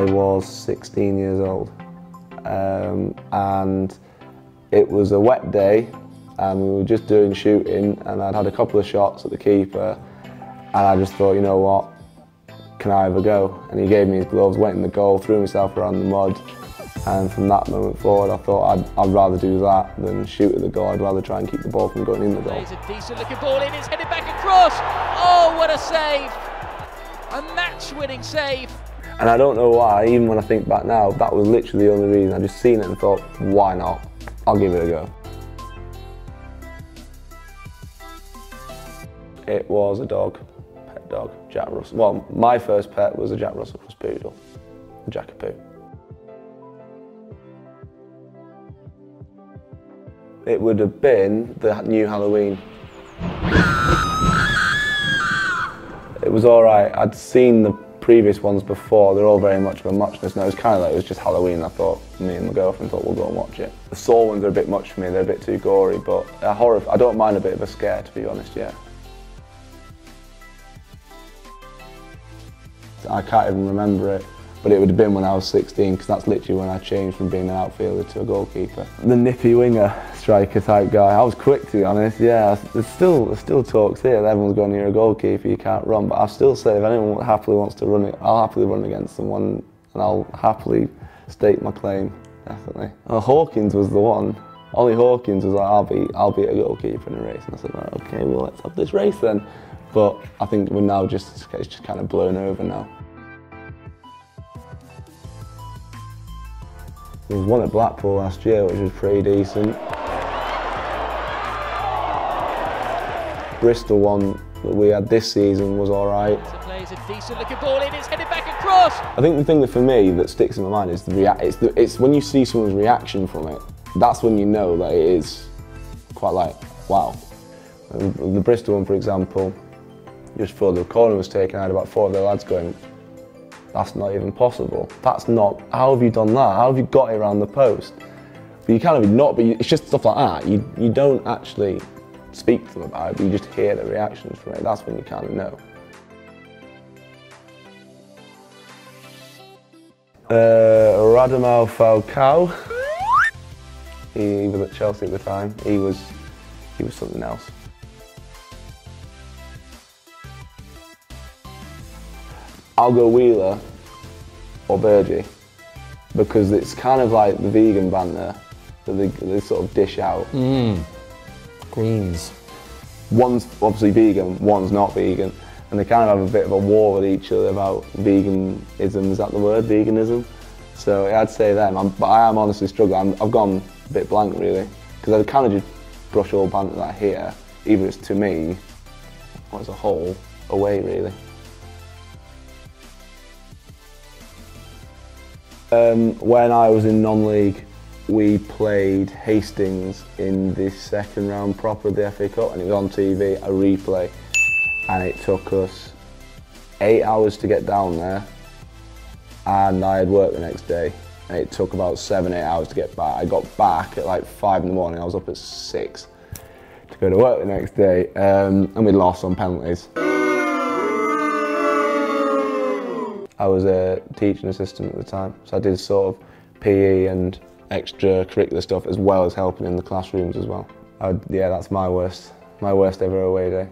I was 16 years old, and it was a wet day, and we were just doing shooting, and I'd had a couple of shots at the keeper, and I just thought, you know what, can I have a go? And he gave me his gloves, went in the goal, threw myself around the mud, and from that moment forward I thought I'd rather do that than shoot at the goal. I'd rather try and keep the ball from going in the goal. It's a decent looking ball in, it's headed back across. Oh, what a save! A match-winning save. And I don't know why, even when I think back now, that was literally the only reason. I just seen it and thought, why not? I'll give it a go. It was a dog, pet dog, Jack Russell. Well, my first pet was a Jack Russell Cross Poodle, a Jackapoo. It would have been the new Halloween. It was alright. I'd seen the previous ones before. They're all very much of a muchness. No, it was kind of like it was just Halloween. I thought, me and my girlfriend thought we'll go and watch it. The Saw ones are a bit much for me. They're a bit too gory, but horror, I don't mind a bit of a scare, to be honest, yeah. I can't even remember it, but it would have been when I was 16, because that's literally when I changed from being an outfielder to a goalkeeper. The nippy winger striker type guy. I was quick, to be honest, yeah. There's still talks here that everyone's going, you're a goalkeeper, you can't run, but I still say if anyone happily wants to run it, I'll happily run against someone and I'll happily state my claim, definitely. Hawkins was the one. Ollie Hawkins was like, I'll be a goalkeeper in a race, and I said, right, okay, well, let's have this race then. But I think we're now it's just kind of blown over now. There was one at Blackpool last year, which was pretty decent. Bristol one that we had this season was all right. Plays a decent looking ball in, it's headed back across. I think the thing that for me that sticks in my mind is it's when you see someone's reaction from it. That's when you know that it is quite like, wow. The Bristol one, for example, just before the corner was taken, I had about 4 of the lads going, that's not even possible. That's not, how have you done that? How have you got it around the post? But you kind of not, but it's just stuff like that. You don't actually speak to them about it, but you just hear the reactions from it. That's when you kind of know. Radamel Falcao. He was at Chelsea at the time. He was something else. I'll go Wheeler or Burgee, because it's kind of like the vegan banter that they sort of dish out. Greens. One's obviously vegan, one's not vegan, and they kind of have a bit of a war with each other about veganism. Is that the word, veganism? So I'd say them, but I am honestly struggling. I've gone a bit blank really, because I kind of just brush all banter that here, either it's to me or as a whole, away really. When I was in non-league, we played Hastings in the second round proper of the FA Cup, and it was on TV, a replay, and it took us 8 hours to get down there, and I had work the next day, and it took about 7-8 hours to get back. I got back at like 5 in the morning, I was up at 6 to go to work the next day, and we lost on penalties. I was a teaching assistant at the time, so I did sort of PE and extracurricular stuff as well as helping in the classrooms as well. Yeah, that's my worst ever away day.